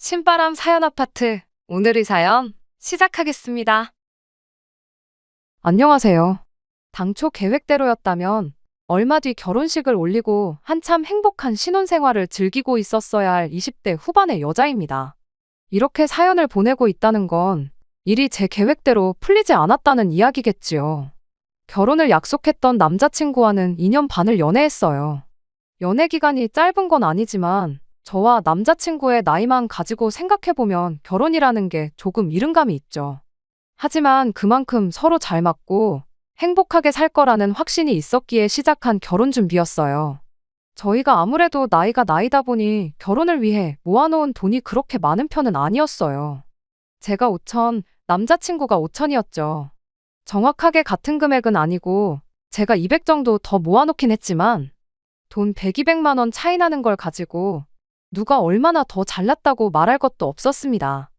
신바람 사연 아파트. 오늘의 사연 시작하겠습니다. 안녕하세요. 당초 계획대로였다면 얼마 뒤 결혼식을 올리고 한참 행복한 신혼생활을 즐기고 있었어야 할 20대 후반의 여자입니다. 이렇게 사연을 보내고 있다는 건 일이 제 계획대로 풀리지 않았다는 이야기겠지요. 결혼을 약속했던 남자친구와는 2년 반을 연애했어요. 연애 기간이 짧은 건 아니지만 저와 남자친구의 나이만 가지고 생각해보면 결혼이라는 게 조금 이른감이 있죠. 하지만 그만큼 서로 잘 맞고 행복하게 살 거라는 확신이 있었기에 시작한 결혼 준비였어요. 저희가 아무래도 나이가 나이다 보니 결혼을 위해 모아놓은 돈이 그렇게 많은 편은 아니었어요. 제가 5천, 남자친구가 5천이었죠. 정확하게 같은 금액은 아니고 제가 200 정도 더 모아놓긴 했지만 돈 100, 200만 원 차이 나는 걸 가지고 누가 얼마나 더 잘났다고 말할 것도 없었습니다.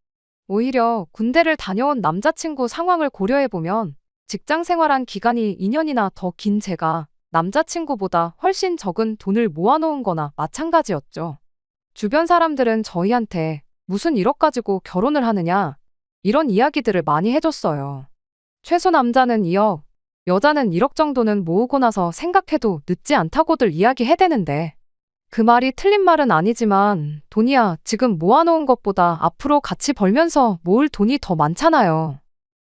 오히려 군대를 다녀온 남자친구 상황을 고려해보면 직장 생활한 기간이 2년이나 더 긴 제가 남자친구보다 훨씬 적은 돈을 모아놓은 거나 마찬가지였죠. 주변 사람들은 저희한테 무슨 1억 가지고 결혼을 하느냐 이런 이야기들을 많이 해줬어요. 최소 남자는 2억, 여자는 1억 정도는 모으고 나서 생각해도 늦지 않다고들 이야기해대는데 그 말이 틀린 말은 아니지만 돈이야 지금 모아놓은 것보다 앞으로 같이 벌면서 모을 돈이 더 많잖아요.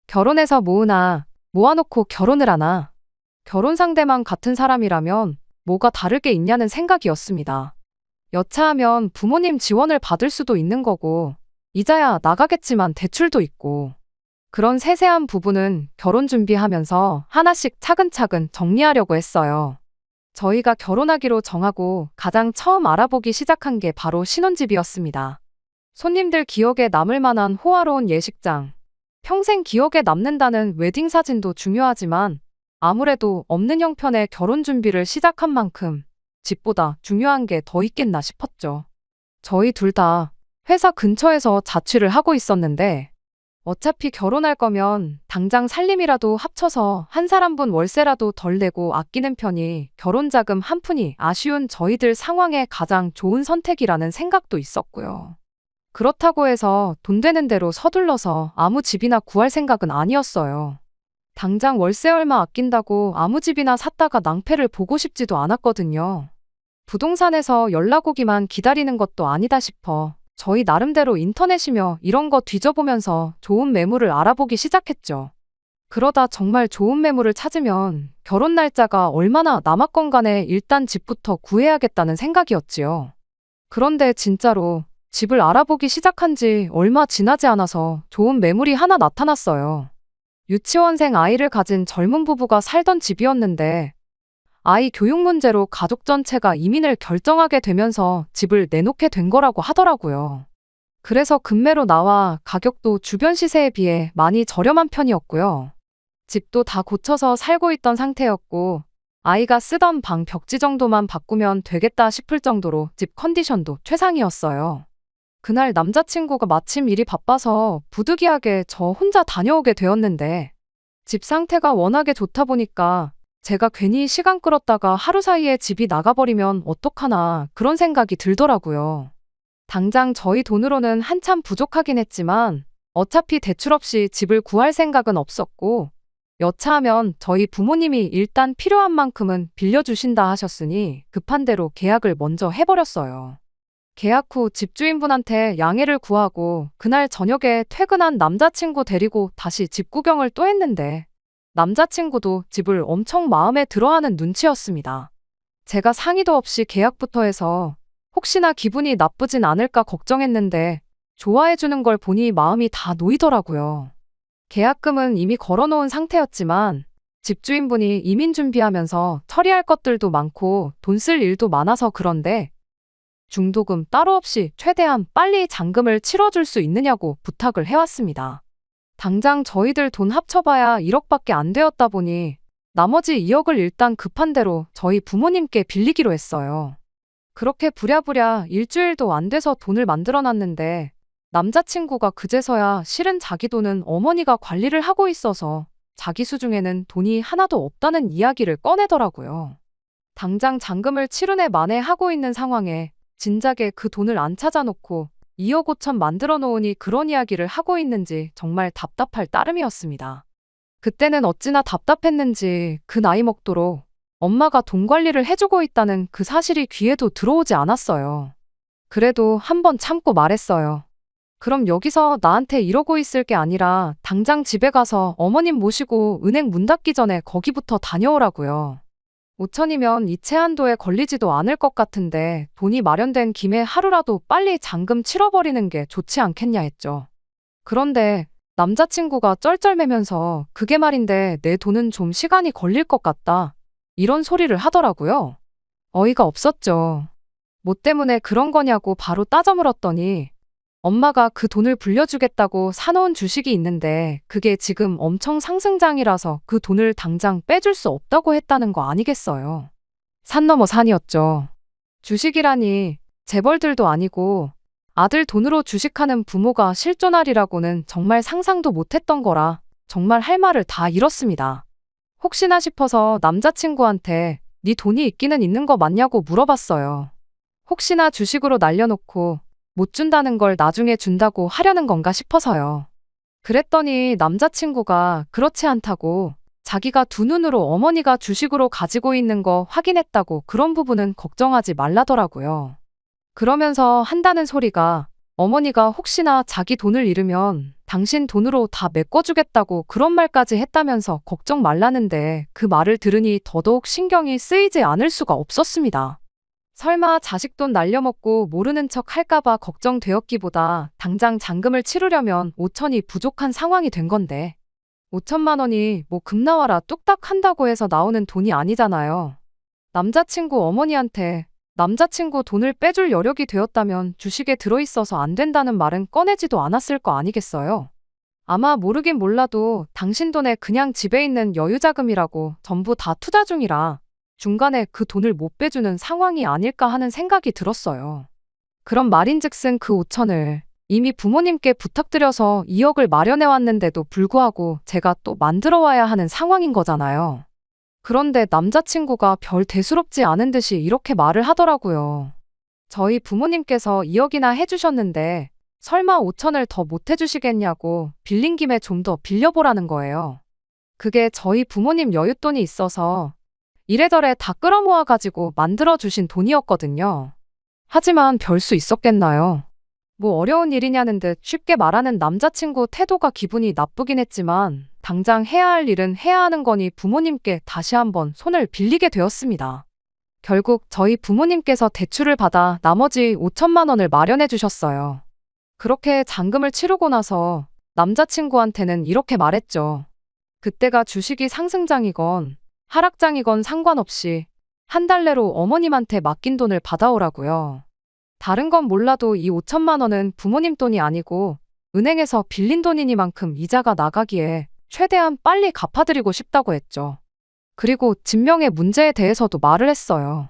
결혼해서 모으나 모아놓고 결혼을 하나 결혼 상대만 같은 사람이라면 뭐가 다를 게 있냐는 생각이었습니다. 여차하면 부모님 지원을 받을 수도 있는 거고 이자야 나가겠지만 대출도 있고 그런 세세한 부분은 결혼 준비하면서 하나씩 차근차근 정리하려고 했어요. 저희가 결혼하기로 정하고 가장 처음 알아보기 시작한 게 바로 신혼집이었습니다. 손님들 기억에 남을 만한 호화로운 예식장, 평생 기억에 남는다는 웨딩 사진도 중요하지만 아무래도 없는 형편의 결혼 준비를 시작한 만큼 집보다 중요한 게 더 있겠나 싶었죠. 저희 둘 다 회사 근처에서 자취를 하고 있었는데 어차피 결혼할 거면 당장 살림이라도 합쳐서 한 사람분 월세라도 덜 내고 아끼는 편이 결혼자금 한 푼이 아쉬운 저희들 상황에 가장 좋은 선택이라는 생각도 있었고요. 그렇다고 해서 돈 되는 대로 서둘러서 아무 집이나 구할 생각은 아니었어요. 당장 월세 얼마 아낀다고 아무 집이나 샀다가 낭패를 보고 싶지도 않았거든요. 부동산에서 연락 오기만 기다리는 것도 아니다 싶어 저희 나름대로 인터넷이며 이런 거 뒤져보면서 좋은 매물을 알아보기 시작했죠. 그러다 정말 좋은 매물을 찾으면 결혼 날짜가 얼마나 남았건 간에 일단 집부터 구해야겠다는 생각이었지요. 그런데 진짜로 집을 알아보기 시작한 지 얼마 지나지 않아서 좋은 매물이 하나 나타났어요. 유치원생 아이를 가진 젊은 부부가 살던 집이었는데 아이 교육 문제로 가족 전체가 이민을 결정하게 되면서 집을 내놓게 된 거라고 하더라고요. 그래서 급매로 나와 가격도 주변 시세에 비해 많이 저렴한 편이었고요. 집도 다 고쳐서 살고 있던 상태였고 아이가 쓰던 방 벽지 정도만 바꾸면 되겠다 싶을 정도로 집 컨디션도 최상이었어요. 그날 남자친구가 마침 일이 바빠서 부득이하게 저 혼자 다녀오게 되었는데 집 상태가 워낙에 좋다 보니까 제가 괜히 시간 끌었다가 하루 사이에 집이 나가버리면 어떡하나 그런 생각이 들더라고요. 당장 저희 돈으로는 한참 부족하긴 했지만 어차피 대출 없이 집을 구할 생각은 없었고 여차하면 저희 부모님이 일단 필요한 만큼은 빌려주신다 하셨으니 급한 대로 계약을 먼저 해버렸어요. 계약 후 집주인분한테 양해를 구하고 그날 저녁에 퇴근한 남자친구 데리고 다시 집 구경을 또 했는데 남자친구도 집을 엄청 마음에 들어하는 눈치였습니다. 제가 상의도 없이 계약부터 해서 혹시나 기분이 나쁘진 않을까 걱정했는데 좋아해주는 걸 보니 마음이 다 놓이더라고요. 계약금은 이미 걸어놓은 상태였지만 집주인분이 이민 준비하면서 처리할 것들도 많고 돈 쓸 일도 많아서 그런데 중도금 따로 없이 최대한 빨리 잔금을 치러줄 수 있느냐고 부탁을 해왔습니다. 당장 저희들 돈 합쳐봐야 1억밖에 안 되었다 보니 나머지 2억을 일단 급한 대로 저희 부모님께 빌리기로 했어요. 그렇게 부랴부랴 일주일도 안 돼서 돈을 만들어놨는데 남자친구가 그제서야 실은 자기 돈은 어머니가 관리를 하고 있어서 자기 수중에는 돈이 하나도 없다는 이야기를 꺼내더라고요. 당장 잔금을 치르네 마네 하고 있는 상황에 진작에 그 돈을 안 찾아놓고 2억 5천 만들어 놓으니 그런 이야기를 하고 있는지 정말 답답할 따름이었습니다. 그때는 어찌나 답답했는지 그 나이 먹도록 엄마가 돈 관리를 해주고 있다는 그 사실이 귀에도 들어오지 않았어요. 그래도 한번 참고 말했어요. 그럼 여기서 나한테 이러고 있을 게 아니라 당장 집에 가서 어머님 모시고 은행 문 닫기 전에 거기부터 다녀오라고요. 5천이면 이체 한도에 걸리지도 않을 것 같은데 돈이 마련된 김에 하루라도 빨리 잔금 치러버리는 게 좋지 않겠냐 했죠. 그런데 남자친구가 쩔쩔매면서 그게 말인데 내 돈은 좀 시간이 걸릴 것 같다. 이런 소리를 하더라고요. 어이가 없었죠. 뭐 때문에 그런 거냐고 바로 따져 물었더니 엄마가 그 돈을 불려주겠다고 사놓은 주식이 있는데 그게 지금 엄청 상승장이라서 그 돈을 당장 빼줄 수 없다고 했다는 거 아니겠어요. 산 넘어 산이었죠. 주식이라니 재벌들도 아니고 아들 돈으로 주식하는 부모가 실존하리라고는 정말 상상도 못했던 거라 정말 할 말을 다 잃었습니다. 혹시나 싶어서 남자친구한테 네 돈이 있기는 있는 거 맞냐고 물어봤어요. 혹시나 주식으로 날려놓고 못 준다는 걸 나중에 준다고 하려는 건가 싶어서요. 그랬더니 남자친구가 그렇지 않다고 자기가 두 눈으로 어머니가 주식으로 가지고 있는 거 확인했다고 그런 부분은 걱정하지 말라더라고요. 그러면서 한다는 소리가 어머니가 혹시나 자기 돈을 잃으면 당신 돈으로 다 메꿔주겠다고 그런 말까지 했다면서 걱정 말라는데 그 말을 들으니 더더욱 신경이 쓰이지 않을 수가 없었습니다. 설마 자식 돈 날려먹고 모르는 척 할까봐 걱정되었기보다 당장 잔금을 치르려면 5천이 부족한 상황이 된 건데 5천만 원이 뭐 금 나와라 뚝딱 한다고 해서 나오는 돈이 아니잖아요. 남자친구 어머니한테 남자친구 돈을 빼줄 여력이 되었다면 주식에 들어있어서 안 된다는 말은 꺼내지도 않았을 거 아니겠어요. 아마 모르긴 몰라도 당신 돈에 그냥 집에 있는 여유자금이라고 전부 다 투자 중이라 중간에 그 돈을 못 빼주는 상황이 아닐까 하는 생각이 들었어요. 그런 말인즉슨 그 5천을 이미 부모님께 부탁드려서 2억을 마련해 왔는데도 불구하고 제가 또 만들어 와야 하는 상황인 거잖아요. 그런데 남자친구가 별 대수롭지 않은 듯이 이렇게 말을 하더라고요. 저희 부모님께서 2억이나 해주셨는데 설마 5천을 더 못 해주시겠냐고 빌린 김에 좀 더 빌려보라는 거예요. 그게 저희 부모님 여윳돈이 있어서 이래저래 다 끌어모아가지고 만들어주신 돈이었거든요. 하지만 별 수 있었겠나요? 뭐 어려운 일이냐는 듯 쉽게 말하는 남자친구 태도가 기분이 나쁘긴 했지만 당장 해야 할 일은 해야 하는 거니 부모님께 다시 한번 손을 빌리게 되었습니다. 결국 저희 부모님께서 대출을 받아 나머지 5천만 원을 마련해 주셨어요. 그렇게 잔금을 치르고 나서 남자친구한테는 이렇게 말했죠. 그때가 주식이 상승장이건 하락장이건 상관없이 한 달 내로 어머님한테 맡긴 돈을 받아오라고요. 다른 건 몰라도 이 5천만 원은 부모님 돈이 아니고 은행에서 빌린 돈이니만큼 이자가 나가기에 최대한 빨리 갚아드리고 싶다고 했죠. 그리고 진명의 문제에 대해서도 말을 했어요.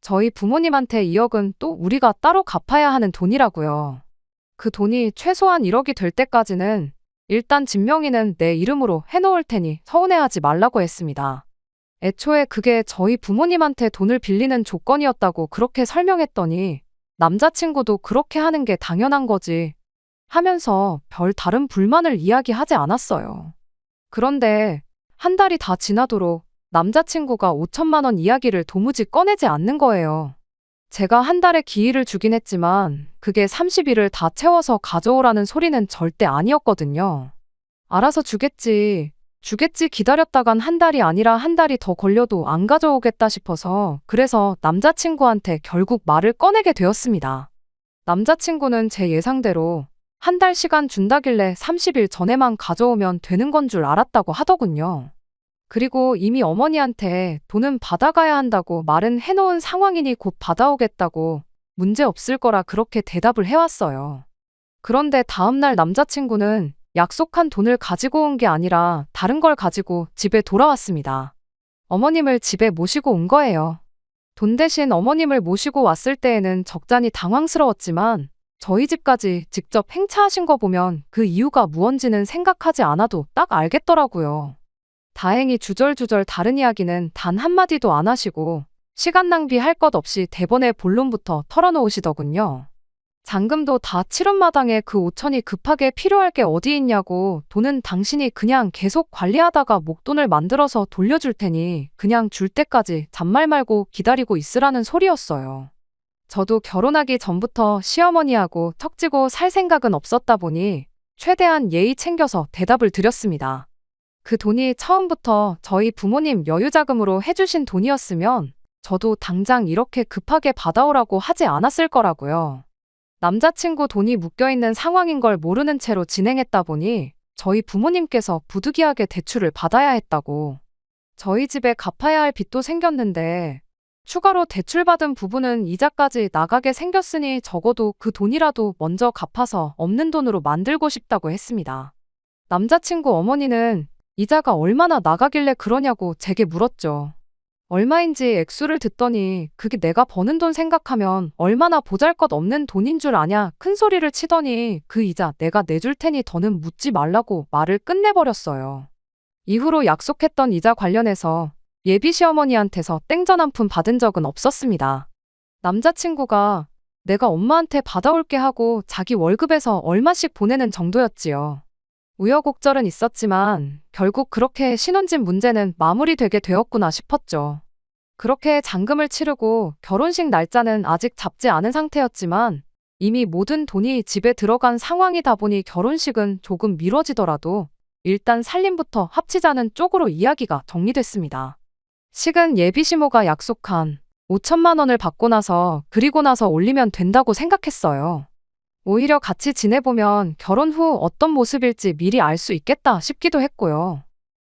저희 부모님한테 2억은 또 우리가 따로 갚아야 하는 돈이라고요. 그 돈이 최소한 1억이 될 때까지는 일단 진명이는 내 이름으로 해놓을 테니 서운해하지 말라고 했습니다. 애초에 그게 저희 부모님한테 돈을 빌리는 조건이었다고 그렇게 설명했더니 남자친구도 그렇게 하는 게 당연한 거지 하면서 별 다른 불만을 이야기하지 않았어요. 그런데 한 달이 다 지나도록 남자친구가 5천만 원 이야기를 도무지 꺼내지 않는 거예요. 제가 한 달에 기일을 주긴 했지만 그게 30일을 다 채워서 가져오라는 소리는 절대 아니었거든요. 알아서 주겠지 기다렸다간 한 달이 아니라 한 달이 더 걸려도 안 가져오겠다 싶어서 그래서 남자친구한테 결국 말을 꺼내게 되었습니다. 남자친구는 제 예상대로 한 달 시간 준다길래 30일 전에만 가져오면 되는 건 줄 알았다고 하더군요. 그리고 이미 어머니한테 돈은 받아가야 한다고 말은 해놓은 상황이니 곧 받아오겠다고 문제 없을 거라 그렇게 대답을 해왔어요. 그런데 다음날 남자친구는 약속한 돈을 가지고 온 게 아니라 다른 걸 가지고 집에 돌아왔습니다. 어머님을 집에 모시고 온 거예요. 돈 대신 어머님을 모시고 왔을 때에는 적잖이 당황스러웠지만 저희 집까지 직접 행차하신 거 보면 그 이유가 무언지는 생각하지 않아도 딱 알겠더라고요. 다행히 주절주절 다른 이야기는 단 한마디도 안 하시고 시간 낭비할 것 없이 대본의 본론부터 털어놓으시더군요. 잔금도 다 치른 마당에 그 5천이 급하게 필요할 게 어디 있냐고, 돈은 당신이 그냥 계속 관리하다가 목돈을 만들어서 돌려줄 테니 그냥 줄 때까지 잔말 말고 기다리고 있으라는 소리였어요. 저도 결혼하기 전부터 시어머니하고 척지고 살 생각은 없었다 보니 최대한 예의 챙겨서 대답을 드렸습니다. 그 돈이 처음부터 저희 부모님 여유자금으로 해주신 돈이었으면 저도 당장 이렇게 급하게 받아오라고 하지 않았을 거라고요. 남자친구 돈이 묶여있는 상황인 걸 모르는 채로 진행했다 보니 저희 부모님께서 부득이하게 대출을 받아야 했다고. 저희 집에 갚아야 할 빚도 생겼는데 추가로 대출받은 부분은 이자까지 나가게 생겼으니 적어도 그 돈이라도 먼저 갚아서 없는 돈으로 만들고 싶다고 했습니다. 남자친구 어머니는 이자가 얼마나 나가길래 그러냐고 제게 물었죠. 얼마인지 액수를 듣더니 그게 내가 버는 돈 생각하면 얼마나 보잘것없는 돈인 줄 아냐 큰 소리를 치더니 그 이자 내가 내줄 테니 더는 묻지 말라고 말을 끝내버렸어요. 이후로 약속했던 이자 관련해서 예비 시어머니한테서 땡전 한 푼 받은 적은 없었습니다. 남자친구가 내가 엄마한테 받아올게 하고 자기 월급에서 얼마씩 보내는 정도였지요. 우여곡절은 있었지만 결국 그렇게 신혼집 문제는 마무리되게 되었구나 싶었죠. 그렇게 잔금을 치르고 결혼식 날짜는 아직 잡지 않은 상태였지만 이미 모든 돈이 집에 들어간 상황이다 보니 결혼식은 조금 미뤄지더라도 일단 살림부터 합치자는 쪽으로 이야기가 정리됐습니다. 식은 예비 시모가 약속한 5천만 원을 받고 나서 그리고 나서 올리면 된다고 생각했어요. 오히려 같이 지내보면 결혼 후 어떤 모습일지 미리 알 수 있겠다 싶기도 했고요.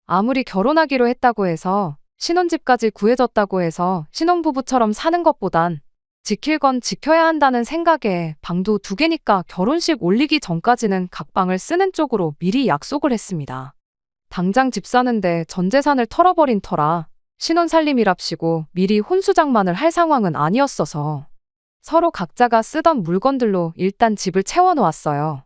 아무리 결혼하기로 했다고 해서 신혼집까지 구해졌다고 해서 신혼부부처럼 사는 것보단 지킬 건 지켜야 한다는 생각에 방도 2개니까 결혼식 올리기 전까지는 각방을 쓰는 쪽으로 미리 약속을 했습니다. 당장 집 사는데 전 재산을 털어버린 터라 신혼살림이랍시고 미리 혼수장만을 할 상황은 아니었어서 서로 각자가 쓰던 물건들로 일단 집을 채워놓았어요.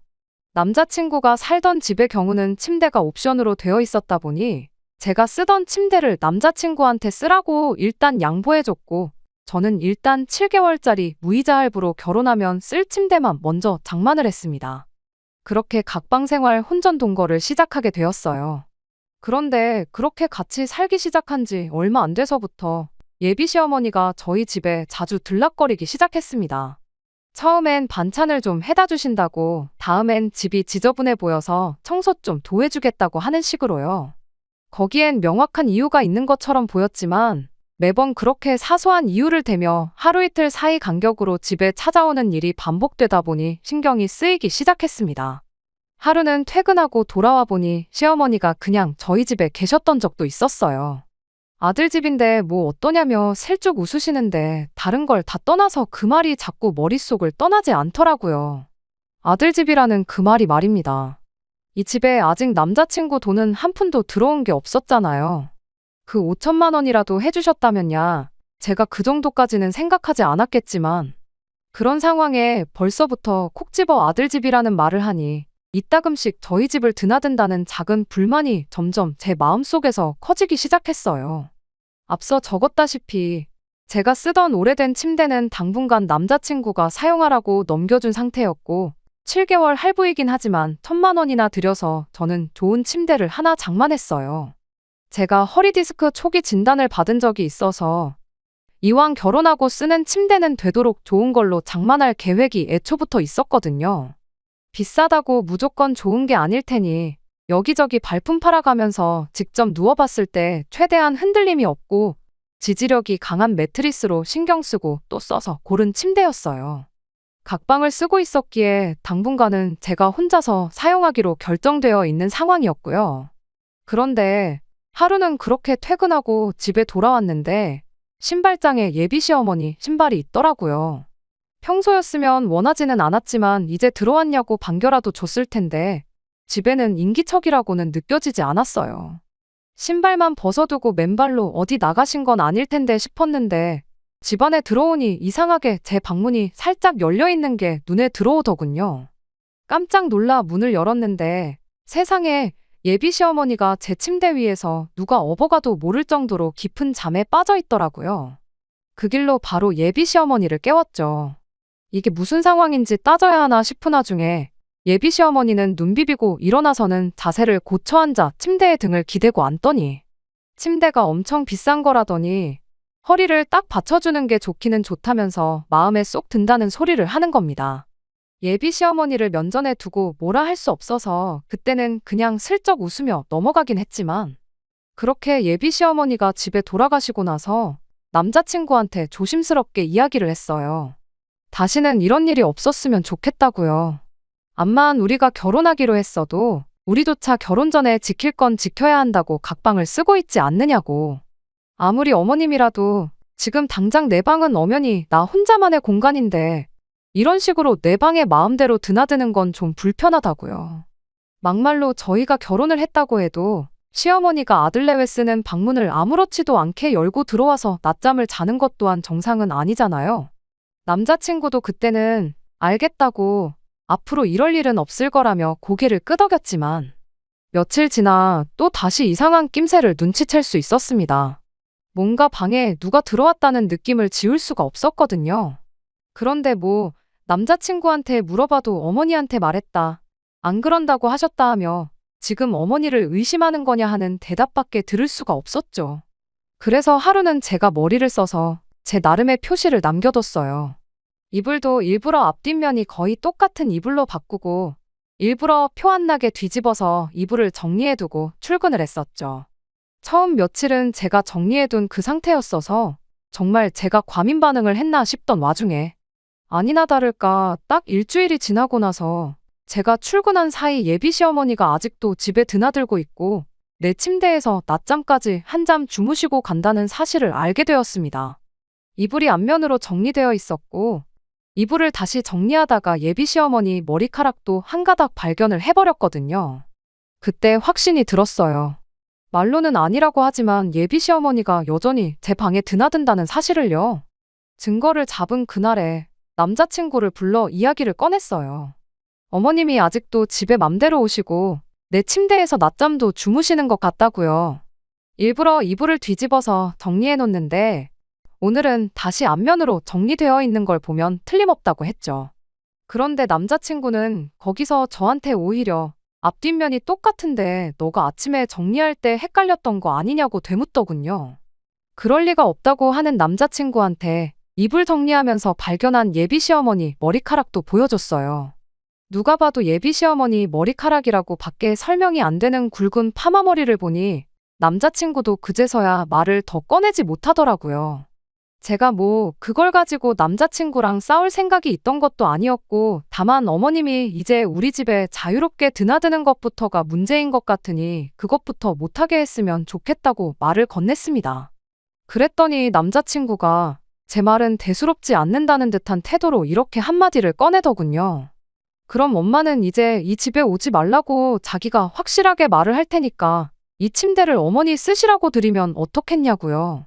남자친구가 살던 집의 경우는 침대가 옵션으로 되어 있었다 보니 제가 쓰던 침대를 남자친구한테 쓰라고 일단 양보해줬고 저는 일단 7개월짜리 무이자 할부로 결혼하면 쓸 침대만 먼저 장만을 했습니다. 그렇게 각방 생활 혼전 동거를 시작하게 되었어요. 그런데 그렇게 같이 살기 시작한 지 얼마 안 돼서부터 예비 시어머니가 저희 집에 자주 들락거리기 시작했습니다. 처음엔 반찬을 좀 해다 주신다고, 다음엔 집이 지저분해 보여서 청소 좀 도와주겠다고 하는 식으로요. 거기엔 명확한 이유가 있는 것처럼 보였지만 매번 그렇게 사소한 이유를 대며 하루 이틀 사이 간격으로 집에 찾아오는 일이 반복되다 보니 신경이 쓰이기 시작했습니다. 하루는 퇴근하고 돌아와 보니 시어머니가 그냥 저희 집에 계셨던 적도 있었어요. 아들 집인데 뭐 어떠냐며 슬쩍 웃으시는데 다른 걸 다 떠나서 그 말이 자꾸 머릿속을 떠나지 않더라고요. 아들 집이라는 그 말이 말입니다. 이 집에 아직 남자친구 돈은 한 푼도 들어온 게 없었잖아요. 그 5천만 원이라도 해주셨다면야 제가 그 정도까지는 생각하지 않았겠지만 그런 상황에 벌써부터 콕 집어 아들 집이라는 말을 하니 이따금씩 저희 집을 드나든다는 작은 불만이 점점 제 마음속에서 커지기 시작했어요. 앞서 적었다시피 제가 쓰던 오래된 침대는 당분간 남자친구가 사용하라고 넘겨준 상태였고 7개월 할부이긴 하지만 1,000만 원이나 들여서 저는 좋은 침대를 하나 장만했어요. 제가 허리디스크 초기 진단을 받은 적이 있어서 이왕 결혼하고 쓰는 침대는 되도록 좋은 걸로 장만할 계획이 애초부터 있었거든요. 비싸다고 무조건 좋은 게 아닐 테니 여기저기 발품 팔아가면서 직접 누워봤을 때 최대한 흔들림이 없고 지지력이 강한 매트리스로 신경 쓰고 또 써서 고른 침대였어요. 각방을 쓰고 있었기에 당분간은 제가 혼자서 사용하기로 결정되어 있는 상황이었고요. 그런데 하루는 그렇게 퇴근하고 집에 돌아왔는데 신발장에 예비 시어머니 신발이 있더라고요. 평소였으면 원하지는 않았지만 이제 들어왔냐고 반겨라도 줬을 텐데 집에는 인기척이라고는 느껴지지 않았어요. 신발만 벗어두고 맨발로 어디 나가신 건 아닐 텐데 싶었는데 집 안에 들어오니 이상하게 제 방문이 살짝 열려있는 게 눈에 들어오더군요. 깜짝 놀라 문을 열었는데 세상에 예비 시어머니가 제 침대 위에서 누가 업어가도 모를 정도로 깊은 잠에 빠져 있더라고요. 그 길로 바로 예비 시어머니를 깨웠죠. 이게 무슨 상황인지 따져야 하나 싶은 와중에 예비 시어머니는 눈 비비고 일어나서는 자세를 고쳐 앉아 침대에 등을 기대고 앉더니 침대가 엄청 비싼 거라더니 허리를 딱 받쳐주는 게 좋기는 좋다면서 마음에 쏙 든다는 소리를 하는 겁니다. 예비 시어머니를 면전에 두고 뭐라 할 수 없어서 그때는 그냥 슬쩍 웃으며 넘어가긴 했지만 그렇게 예비 시어머니가 집에 돌아가시고 나서 남자친구한테 조심스럽게 이야기를 했어요. 다시는 이런 일이 없었으면 좋겠다고요. 암만 우리가 결혼하기로 했어도 우리조차 결혼 전에 지킬 건 지켜야 한다고 각방을 쓰고 있지 않느냐고. 아무리 어머님이라도 지금 당장 내 방은 엄연히 나 혼자만의 공간인데 이런 식으로 내 방에 마음대로 드나드는 건 좀 불편하다고요. 막말로 저희가 결혼을 했다고 해도 시어머니가 아들 내외 쓰는 방문을 아무렇지도 않게 열고 들어와서 낮잠을 자는 것 또한 정상은 아니잖아요. 남자친구도 그때는 알겠다고 앞으로 이럴 일은 없을 거라며 고개를 끄덕였지만 며칠 지나 또 다시 이상한 낌새를 눈치챌 수 있었습니다. 뭔가 방에 누가 들어왔다는 느낌을 지울 수가 없었거든요. 그런데 남자친구한테 물어봐도 어머니한테 말했다. 안 그런다고 하셨다 하며 지금 어머니를 의심하는 거냐 하는 대답밖에 들을 수가 없었죠. 그래서 하루는 제가 머리를 써서 제 나름의 표시를 남겨뒀어요. 이불도 일부러 앞뒷면이 거의 똑같은 이불로 바꾸고 일부러 표 안 나게 뒤집어서 이불을 정리해두고 출근을 했었죠. 처음 며칠은 제가 정리해둔 그 상태였어서 정말 제가 과민 반응을 했나 싶던 와중에 아니나 다를까 딱 일주일이 지나고 나서 제가 출근한 사이 예비 시어머니가 아직도 집에 드나들고 있고 내 침대에서 낮잠까지 한잠 주무시고 간다는 사실을 알게 되었습니다. 이불이 앞면으로 정리되어 있었고 이불을 다시 정리하다가 예비 시어머니 머리카락도 한 가닥 발견을 해버렸거든요. 그때 확신이 들었어요. 말로는 아니라고 하지만 예비 시어머니가 여전히 제 방에 드나든다는 사실을요. 증거를 잡은 그날에 남자친구를 불러 이야기를 꺼냈어요. 어머님이 아직도 집에 맘대로 오시고 내 침대에서 낮잠도 주무시는 것 같다고요. 일부러 이불을 뒤집어서 정리해놓는데 오늘은 다시 앞면으로 정리되어 있는 걸 보면 틀림없다고 했죠. 그런데 남자친구는 거기서 저한테 오히려 앞뒷면이 똑같은데 너가 아침에 정리할 때 헷갈렸던 거 아니냐고 되묻더군요. 그럴 리가 없다고 하는 남자친구한테 이불 정리하면서 발견한 예비 시어머니 머리카락도 보여줬어요. 누가 봐도 예비 시어머니 머리카락이라고 밖에 설명이 안 되는 굵은 파마머리를 보니 남자친구도 그제서야 말을 더 꺼내지 못하더라고요. 제가 그걸 가지고 남자친구랑 싸울 생각이 있던 것도 아니었고 다만 어머님이 이제 우리 집에 자유롭게 드나드는 것부터가 문제인 것 같으니 그것부터 못하게 했으면 좋겠다고 말을 건넸습니다. 그랬더니 남자친구가 제 말은 대수롭지 않는다는 듯한 태도로 이렇게 한마디를 꺼내더군요. 그럼 엄마는 이제 이 집에 오지 말라고 자기가 확실하게 말을 할 테니까 이 침대를 어머니 쓰시라고 드리면 어떻겠냐고요.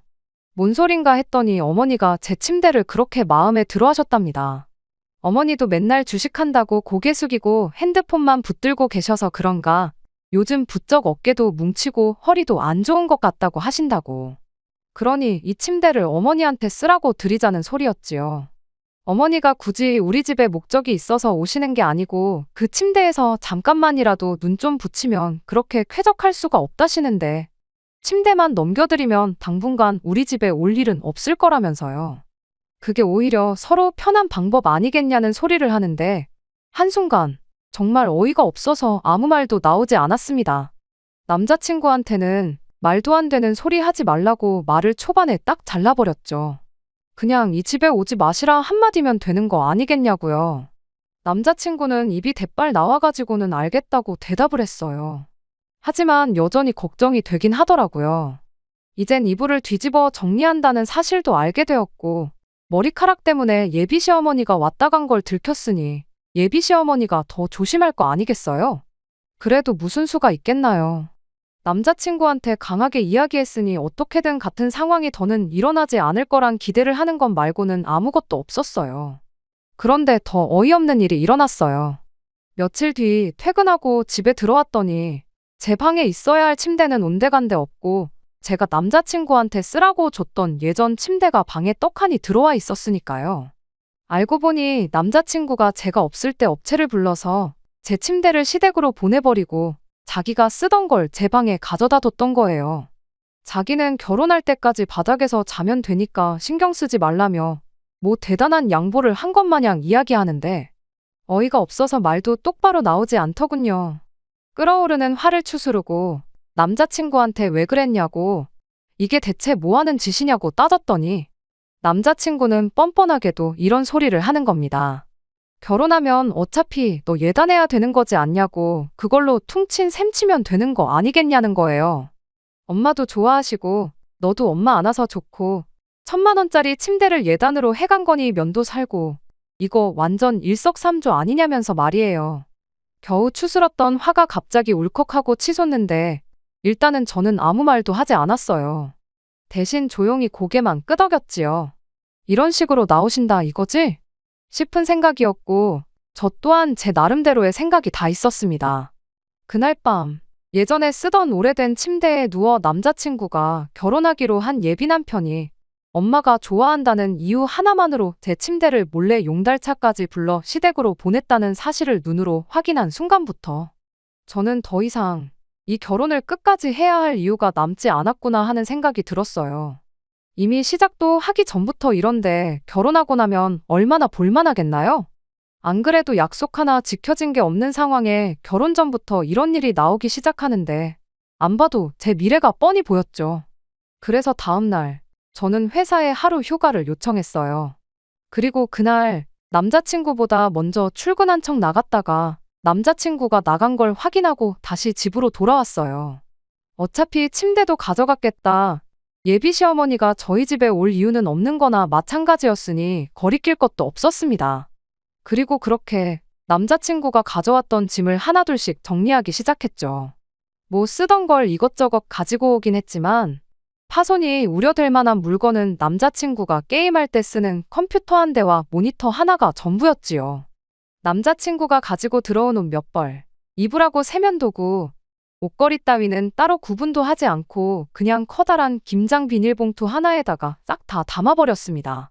뭔 소린가 했더니 어머니가 제 침대를 그렇게 마음에 들어 하셨답니다. 어머니도 맨날 주식한다고 고개 숙이고 핸드폰만 붙들고 계셔서 그런가 요즘 부쩍 어깨도 뭉치고 허리도 안 좋은 것 같다고 하신다고. 그러니 이 침대를 어머니한테 쓰라고 드리자는 소리였지요. 어머니가 굳이 우리 집에 목적이 있어서 오시는 게 아니고 그 침대에서 잠깐만이라도 눈 좀 붙이면 그렇게 쾌적할 수가 없다시는데 침대만 넘겨드리면 당분간 우리 집에 올 일은 없을 거라면서요. 그게 오히려 서로 편한 방법 아니겠냐는 소리를 하는데 한순간 정말 어이가 없어서 아무 말도 나오지 않았습니다. 남자친구한테는 말도 안 되는 소리 하지 말라고 말을 초반에 딱 잘라버렸죠. 그냥 이 집에 오지 마시라 한마디면 되는 거 아니겠냐고요. 남자친구는 입이 대빨 나와가지고는 알겠다고 대답을 했어요. 하지만 여전히 걱정이 되긴 하더라고요. 이젠 이불을 뒤집어 정리한다는 사실도 알게 되었고 머리카락 때문에 예비 시어머니가 왔다 간 걸 들켰으니 예비 시어머니가 더 조심할 거 아니겠어요? 그래도 무슨 수가 있겠나요? 남자친구한테 강하게 이야기했으니 어떻게든 같은 상황이 더는 일어나지 않을 거란 기대를 하는 것 말고는 아무것도 없었어요. 그런데 더 어이없는 일이 일어났어요. 며칠 뒤 퇴근하고 집에 들어왔더니 제 방에 있어야 할 침대는 온데간데 없고 제가 남자친구한테 쓰라고 줬던 예전 침대가 방에 떡하니 들어와 있었으니까요. 알고 보니 남자친구가 제가 없을 때 업체를 불러서 제 침대를 시댁으로 보내버리고 자기가 쓰던 걸 제 방에 가져다 뒀던 거예요. 자기는 결혼할 때까지 바닥에서 자면 되니까 신경 쓰지 말라며 뭐 대단한 양보를 한 것 마냥 이야기하는데 어이가 없어서 말도 똑바로 나오지 않더군요. 끓어오르는 화를 추스르고 남자친구한테 왜 그랬냐고, 이게 대체 뭐 하는 짓이냐고 따졌더니 남자친구는 뻔뻔하게도 이런 소리를 하는 겁니다. 결혼하면 어차피 너 예단해야 되는 거지 않냐고, 그걸로 퉁친 셈 치면 되는 거 아니겠냐는 거예요. 엄마도 좋아하시고 너도 엄마 안아서 좋고 1,000만 원짜리 침대를 예단으로 해간 거니 면도 살고 이거 완전 일석삼조 아니냐면서 말이에요. 겨우 추스렀던 화가 갑자기 울컥하고 치솟는데 일단은 저는 아무 말도 하지 않았어요. 대신 조용히 고개만 끄덕였지요. 이런 식으로 나오신다 이거지? 싶은 생각이었고 저 또한 제 나름대로의 생각이 다 있었습니다. 그날 밤 예전에 쓰던 오래된 침대에 누워 남자친구가 결혼하기로 한 예비 남편이 엄마가 좋아한다는 이유 하나만으로 제 침대를 몰래 용달차까지 불러 시댁으로 보냈다는 사실을 눈으로 확인한 순간부터 저는 더 이상 이 결혼을 끝까지 해야 할 이유가 남지 않았구나 하는 생각이 들었어요. 이미 시작도 하기 전부터 이런데 결혼하고 나면 얼마나 볼만하겠나요? 안 그래도 약속 하나 지켜진 게 없는 상황에 결혼 전부터 이런 일이 나오기 시작하는데 안 봐도 제 미래가 뻔히 보였죠. 그래서 다음 날 저는 회사에 하루 휴가를 요청했어요. 그리고 그날 남자친구보다 먼저 출근한 척 나갔다가 남자친구가 나간 걸 확인하고 다시 집으로 돌아왔어요. 어차피 침대도 가져갔겠다. 예비 시어머니가 저희 집에 올 이유는 없는 거나 마찬가지였으니 거리낄 것도 없었습니다. 그리고 그렇게 남자친구가 가져왔던 짐을 하나둘씩 정리하기 시작했죠. 뭐 쓰던 걸 이것저것 가지고 오긴 했지만 파손이 우려될 만한 물건은 남자친구가 게임할 때 쓰는 컴퓨터 한 대와 모니터 하나가 전부였지요. 남자친구가 가지고 들어온 옷 몇 벌, 입으라고 세면도구, 옷걸이 따위는 따로 구분도 하지 않고 그냥 커다란 김장 비닐봉투 하나에다가 싹 다 담아버렸습니다.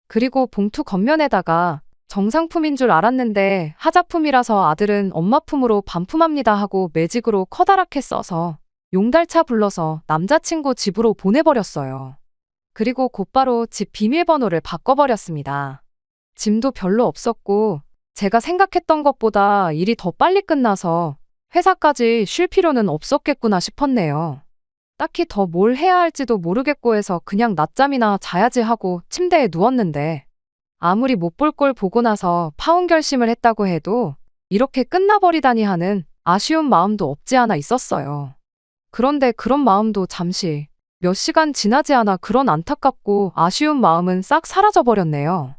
그리고 봉투 겉면에다가 정상품인 줄 알았는데 하자품이라서 아들은 엄마 품으로 반품합니다 하고 매직으로 커다랗게 써서 용달차 불러서 남자친구 집으로 보내버렸어요. 그리고 곧바로 집 비밀번호를 바꿔버렸습니다. 짐도 별로 없었고 제가 생각했던 것보다 일이 더 빨리 끝나서 회사까지 쉴 필요는 없었겠구나 싶었네요. 딱히 더 뭘 해야 할지도 모르겠고 해서 그냥 낮잠이나 자야지 하고 침대에 누웠는데 아무리 못 볼 걸 보고 나서 파혼 결심을 했다고 해도 이렇게 끝나버리다니 하는 아쉬운 마음도 없지 않아 있었어요. 그런데 그런 마음도 잠시 몇 시간 지나지 않아 그런 안타깝고 아쉬운 마음은 싹 사라져버렸네요.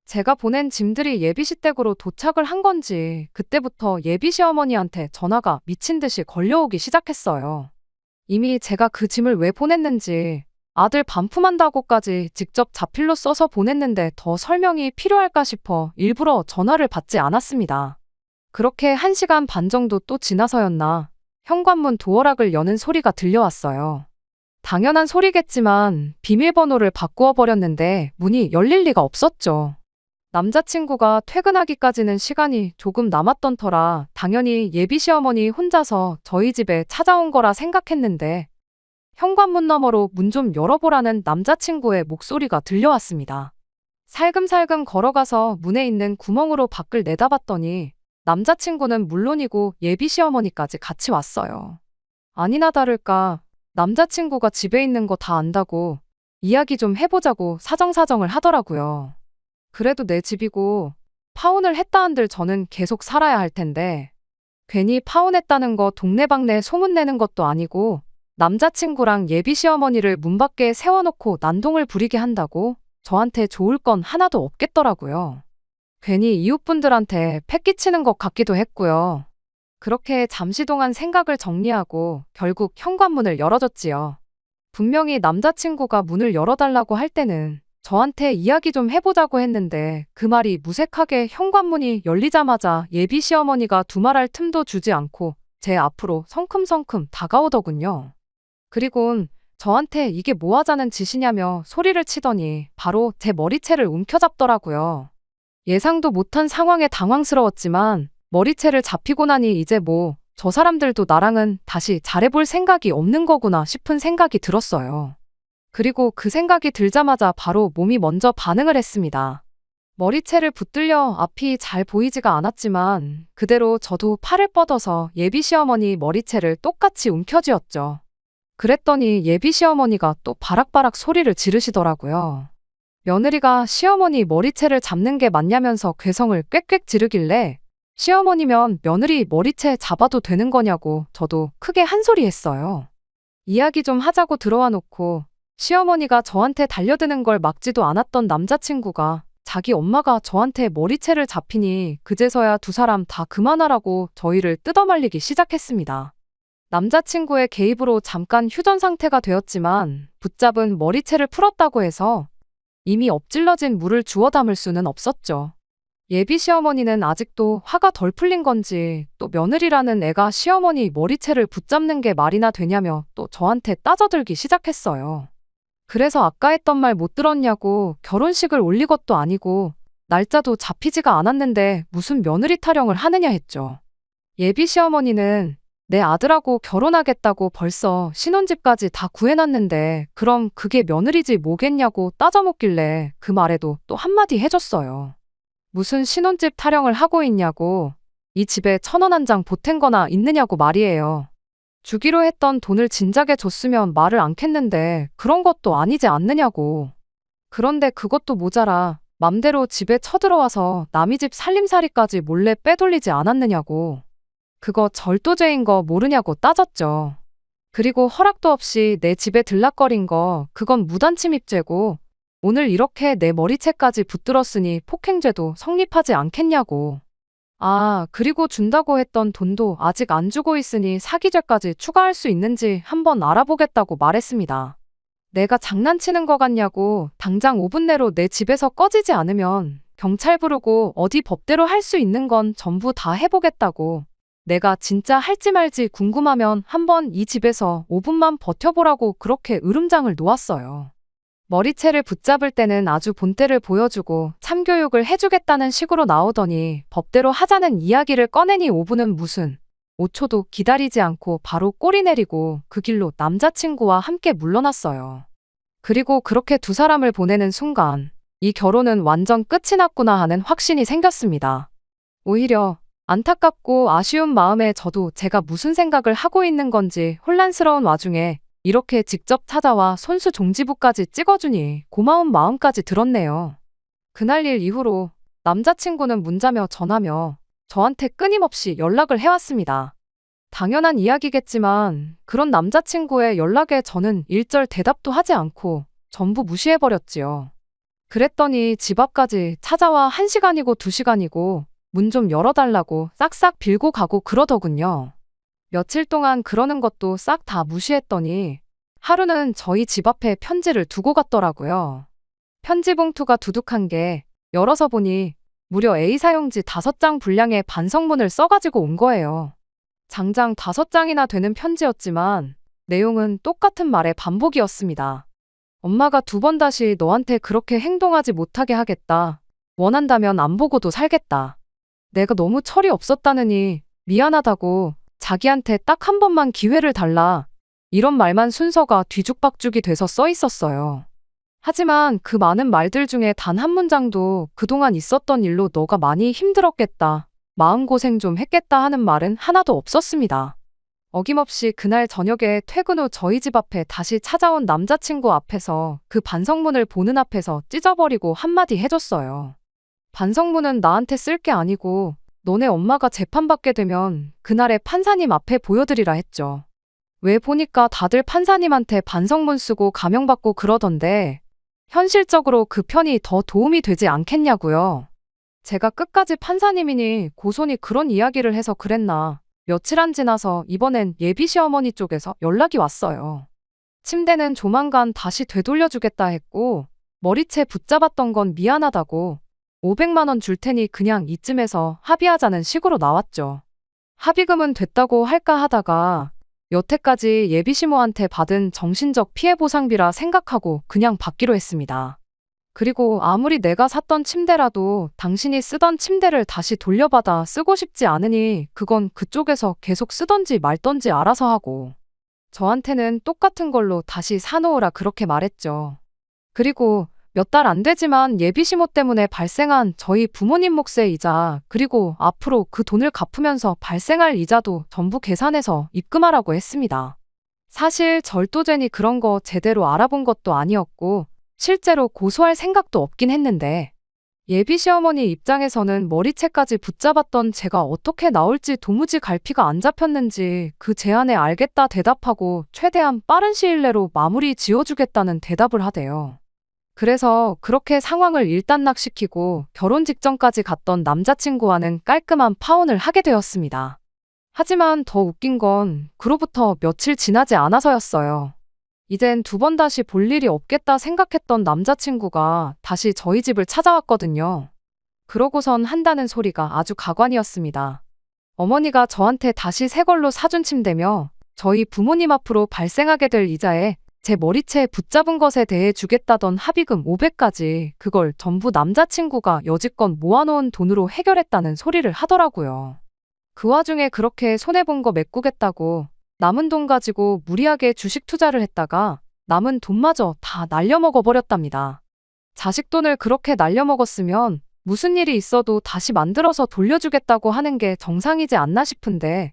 제가 보낸 짐들이 예비시댁으로 도착을 한 건지 그때부터 예비시어머니한테 전화가 미친 듯이 걸려오기 시작했어요. 이미 제가 그 짐을 왜 보냈는지 아들 반품한다고까지 직접 자필로 써서 보냈는데 더 설명이 필요할까 싶어 일부러 전화를 받지 않았습니다. 그렇게 1시간 반 정도 또 지나서였나 현관문 도어락을 여는 소리가 들려왔어요. 당연한 소리겠지만 비밀번호를 바꾸어 버렸는데 문이 열릴 리가 없었죠. 남자친구가 퇴근하기까지는 시간이 조금 남았던 터라 당연히 예비 시어머니 혼자서 저희 집에 찾아온 거라 생각했는데 현관문 너머로 문 좀 열어보라는 남자친구의 목소리가 들려왔습니다. 살금살금 걸어가서 문에 있는 구멍으로 밖을 내다봤더니 남자친구는 물론이고 예비 시어머니까지 같이 왔어요. 아니나 다를까 남자친구가 집에 있는 거 다 안다고 이야기 좀 해보자고 사정사정을 하더라고요. 그래도 내 집이고 파혼을 했다 한들 저는 계속 살아야 할 텐데 괜히 파혼했다는 거 동네방네 소문내는 것도 아니고 남자친구랑 예비 시어머니를 문 밖에 세워놓고 난동을 부리게 한다고 저한테 좋을 건 하나도 없겠더라고요. 괜히 이웃분들한테 패기치는 것 같기도 했고요. 그렇게 잠시 동안 생각을 정리하고 결국 현관문을 열어줬지요. 분명히 남자친구가 문을 열어달라고 할 때는 저한테 이야기 좀 해보자고 했는데 그 말이 무색하게 현관문이 열리자마자 예비 시어머니가 두말할 틈도 주지 않고 제 앞으로 성큼성큼 다가오더군요. 그리곤 저한테 이게 뭐 하자는 짓이냐며 소리를 치더니 바로 제 머리채를 움켜잡더라고요. 예상도 못한 상황에 당황스러웠지만 머리채를 잡히고 나니 이제 뭐 저 사람들도 나랑은 다시 잘해볼 생각이 없는 거구나 싶은 생각이 들었어요. 그리고 그 생각이 들자마자 바로 몸이 먼저 반응을 했습니다. 머리채를 붙들려 앞이 잘 보이지가 않았지만 그대로 저도 팔을 뻗어서 예비 시어머니 머리채를 똑같이 움켜쥐었죠. 그랬더니 예비 시어머니가 또 바락바락 소리를 지르시더라고요. 며느리가 시어머니 머리채를 잡는 게 맞냐면서 괴성을 꽥꽥 지르길래 시어머니면 며느리 머리채 잡아도 되는 거냐고 저도 크게 한 소리 했어요. 이야기 좀 하자고 들어와 놓고 시어머니가 저한테 달려드는 걸 막지도 않았던 남자친구가 자기 엄마가 저한테 머리채를 잡히니 그제서야 두 사람 다 그만하라고 저희를 뜯어말리기 시작했습니다. 남자친구의 개입으로 잠깐 휴전 상태가 되었지만 붙잡은 머리채를 풀었다고 해서 이미 엎질러진 물을 주워 담을 수는 없었죠. 예비 시어머니는 아직도 화가 덜 풀린 건지 또 며느리라는 애가 시어머니 머리채를 붙잡는 게 말이나 되냐며 또 저한테 따져들기 시작했어요. 그래서 아까 했던 말 못 들었냐고 결혼식을 올릴 것도 아니고 날짜도 잡히지가 않았는데 무슨 며느리 타령을 하느냐 했죠. 예비 시어머니는 내 아들하고 결혼하겠다고 벌써 신혼집까지 다 구해놨는데 그럼 그게 며느리지 뭐겠냐고 따져묻길래 그 말에도 또 한마디 해줬어요. 무슨 신혼집 타령을 하고 있냐고 이 집에 1,000원 한 장 보탠 거나 있느냐고 말이에요. 주기로 했던 돈을 진작에 줬으면 말을 않겠는데 그런 것도 아니지 않느냐고. 그런데 그것도 모자라 맘대로 집에 쳐들어와서 남의 집 살림살이까지 몰래 빼돌리지 않았느냐고. 그거 절도죄인 거 모르냐고 따졌죠. 그리고 허락도 없이 내 집에 들락거린 거 그건 무단침입죄고 오늘 이렇게 내 머리채까지 붙들었으니 폭행죄도 성립하지 않겠냐고. 아, 그리고 준다고 했던 돈도 아직 안 주고 있으니 사기죄까지 추가할 수 있는지 한번 알아보겠다고 말했습니다. 내가 장난치는 거 같냐고 당장 5분 내로 내 집에서 꺼지지 않으면 경찰 부르고 어디 법대로 할 수 있는 건 전부 다 해보겠다고. 내가 진짜 할지 말지 궁금하면 한번 이 집에서 5분만 버텨보라고 그렇게 으름장을 놓았어요. 머리채를 붙잡을 때는 아주 본때를 보여주고 참교육을 해주겠다는 식으로 나오더니 법대로 하자는 이야기를 꺼내니 5분은 무슨 5초도 기다리지 않고 바로 꼬리 내리고 그 길로 남자친구와 함께 물러났어요. 그리고 그렇게 두 사람을 보내는 순간 이 결혼은 완전 끝이 났구나 하는 확신이 생겼습니다. 오히려 안타깝고 아쉬운 마음에 저도 제가 무슨 생각을 하고 있는 건지 혼란스러운 와중에 이렇게 직접 찾아와 손수 종지부까지 찍어주니 고마운 마음까지 들었네요. 그날 일 이후로 남자친구는 문자며 전화며 저한테 끊임없이 연락을 해왔습니다. 당연한 이야기겠지만 그런 남자친구의 연락에 저는 일절 대답도 하지 않고 전부 무시해버렸지요. 그랬더니 집 앞까지 찾아와 1시간이고 2시간이고 문 좀 열어달라고 싹싹 빌고 가고 그러더군요. 며칠 동안 그러는 것도 싹 다 무시했더니 하루는 저희 집 앞에 편지를 두고 갔더라고요. 편지 봉투가 두둑한 게 열어서 보니 무려 A사용지 5장 분량의 반성문을 써가지고 온 거예요. 장장 5장이나 되는 편지였지만 내용은 똑같은 말의 반복이었습니다. 엄마가 2번 다시 너한테 그렇게 행동하지 못하게 하겠다. 원한다면 안 보고도 살겠다. 내가 너무 철이 없었다느니 미안하다고 자기한테 딱 한 번만 기회를 달라. 이런 말만 순서가 뒤죽박죽이 돼서 써 있었어요. 하지만 그 많은 말들 중에 단 한 문장도 그동안 있었던 일로 너가 많이 힘들었겠다. 마음고생 좀 했겠다 하는 말은 하나도 없었습니다. 어김없이 그날 저녁에 퇴근 후 저희 집 앞에 다시 찾아온 남자친구 앞에서 그 반성문을 보는 앞에서 찢어버리고 한마디 해줬어요. 반성문은 나한테 쓸 게 아니고 너네 엄마가 재판받게 되면 그날에 판사님 앞에 보여드리라 했죠. 왜 보니까 다들 판사님한테 반성문 쓰고 감형받고 그러던데 현실적으로 그 편이 더 도움이 되지 않겠냐고요. 제가 끝까지 판사님이니 고손이 그런 이야기를 해서 그랬나. 며칠 안 지나서 이번엔 예비 시어머니 쪽에서 연락이 왔어요. 침대는 조만간 다시 되돌려주겠다 했고 머리채 붙잡았던 건 미안하다고 500만 원 줄 테니 그냥 이쯤에서 합의하자는 식으로 나왔죠. 합의금은 됐다고 할까 하다가 여태까지 예비 시모한테 받은 정신적 피해 보상비라 생각하고 그냥 받기로 했습니다. 그리고 아무리 내가 샀던 침대라도 당신이 쓰던 침대를 다시 돌려받아 쓰고 싶지 않으니 그건 그쪽에서 계속 쓰던지 말던지 알아서 하고. 저한테는 똑같은 걸로 다시 사놓으라 그렇게 말했죠. 그리고 몇 달 안 되지만 예비시모 때문에 발생한 저희 부모님 몫의 이자, 그리고 앞으로 그 돈을 갚으면서 발생할 이자도 전부 계산해서 입금하라고 했습니다. 사실 절도죄니 그런 거 제대로 알아본 것도 아니었고 실제로 고소할 생각도 없긴 했는데 예비 시어머니 입장에서는 머리채까지 붙잡았던 제가 어떻게 나올지 도무지 갈피가 안 잡혔는지 그 제안에 알겠다 대답하고 최대한 빠른 시일 내로 마무리 지어주겠다는 대답을 하대요. 그래서 그렇게 상황을 일단락시키고 결혼 직전까지 갔던 남자친구와는 깔끔한 파혼을 하게 되었습니다. 하지만 더 웃긴 건 그로부터 며칠 지나지 않아서였어요. 이젠 두 번 다시 볼 일이 없겠다 생각했던 남자친구가 다시 저희 집을 찾아왔거든요. 그러고선 한다는 소리가 아주 가관이었습니다. 어머니가 저한테 다시 새 걸로 사준 침대며 저희 부모님 앞으로 발생하게 될 이자에 제 머리채에 붙잡은 것에 대해 주겠다던 합의금 500까지 그걸 전부 남자친구가 여지껏 모아놓은 돈으로 해결했다는 소리를 하더라고요. 그 와중에 그렇게 손해본 거 메꾸겠다고 남은 돈 가지고 무리하게 주식 투자를 했다가 남은 돈마저 다 날려먹어버렸답니다. 자식 돈을 그렇게 날려먹었으면 무슨 일이 있어도 다시 만들어서 돌려주겠다고 하는 게 정상이지 않나 싶은데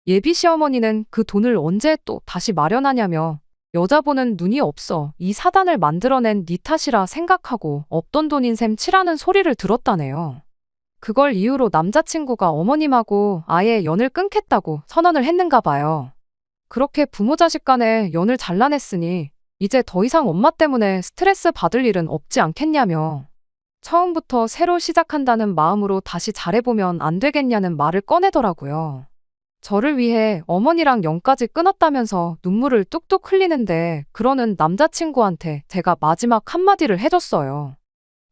예비 시어머니는 그 돈을 언제 또 다시 마련하냐며 여자 보는 눈이 없어 이 사단을 만들어낸 네 탓이라 생각하고 없던 돈인 셈 치라는 소리를 들었다네요. 그걸 이유로 남자친구가 어머님하고 아예 연을 끊겠다고 선언을 했는가 봐요. 그렇게 부모 자식 간에 연을 잘라냈으니 이제 더 이상 엄마 때문에 스트레스 받을 일은 없지 않겠냐며 처음부터 새로 시작한다는 마음으로 다시 잘해보면 안 되겠냐는 말을 꺼내더라고요. 저를 위해 어머니랑 연까지 끊었다면서 눈물을 뚝뚝 흘리는데 그러는 남자친구한테 제가 마지막 한마디를 해줬어요.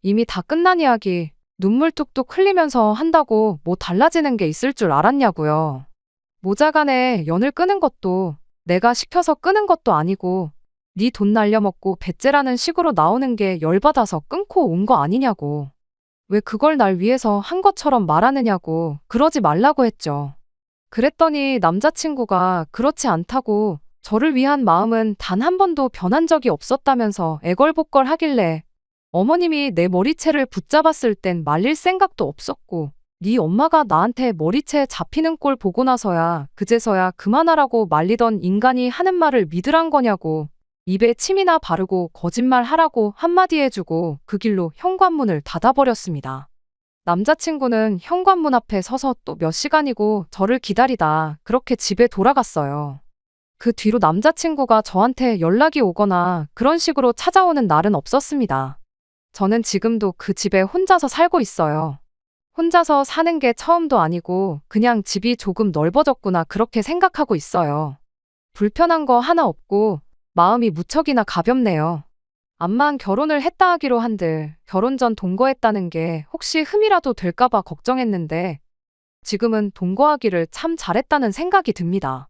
이미 다 끝난 이야기 눈물 뚝뚝 흘리면서 한다고 뭐 달라지는 게 있을 줄 알았냐고요. 모자간에 연을 끊은 것도 내가 시켜서 끊은 것도 아니고 네 돈 날려먹고 배째라는 식으로 나오는 게 열받아서 끊고 온 거 아니냐고. 왜 그걸 날 위해서 한 것처럼 말하느냐고 그러지 말라고 했죠. 그랬더니 남자친구가 그렇지 않다고 저를 위한 마음은 단 한 번도 변한 적이 없었다면서 애걸복걸 하길래 어머님이 내 머리채를 붙잡았을 땐 말릴 생각도 없었고 네 엄마가 나한테 머리채 잡히는 꼴 보고 나서야 그제서야 그만하라고 말리던 인간이 하는 말을 믿으란 거냐고 입에 침이나 바르고 거짓말하라고 한마디 해주고 그 길로 현관문을 닫아버렸습니다. 남자친구는 현관문 앞에 서서 또 몇 시간이고 저를 기다리다 그렇게 집에 돌아갔어요. 그 뒤로 남자친구가 저한테 연락이 오거나 그런 식으로 찾아오는 날은 없었습니다. 저는 지금도 그 집에 혼자서 살고 있어요. 혼자서 사는 게 처음도 아니고 그냥 집이 조금 넓어졌구나 그렇게 생각하고 있어요. 불편한 거 하나 없고 마음이 무척이나 가볍네요. 암만 결혼을 했다 하기로 한들 결혼 전 동거했다는 게 혹시 흠이라도 될까봐 걱정했는데 지금은 동거하기를 참 잘했다는 생각이 듭니다.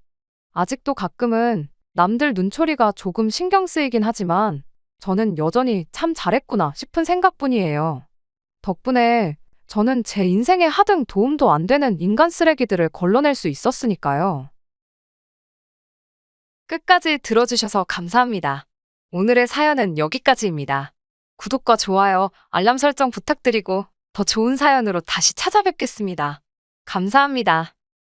아직도 가끔은 남들 눈초리가 조금 신경 쓰이긴 하지만 저는 여전히 참 잘했구나 싶은 생각뿐이에요. 덕분에 저는 제 인생에 하등 도움도 안 되는 인간 쓰레기들을 걸러낼 수 있었으니까요. 끝까지 들어주셔서 감사합니다. 오늘의 사연은 여기까지입니다. 구독과 좋아요, 알람 설정 부탁드리고 더 좋은 사연으로 다시 찾아뵙겠습니다. 감사합니다.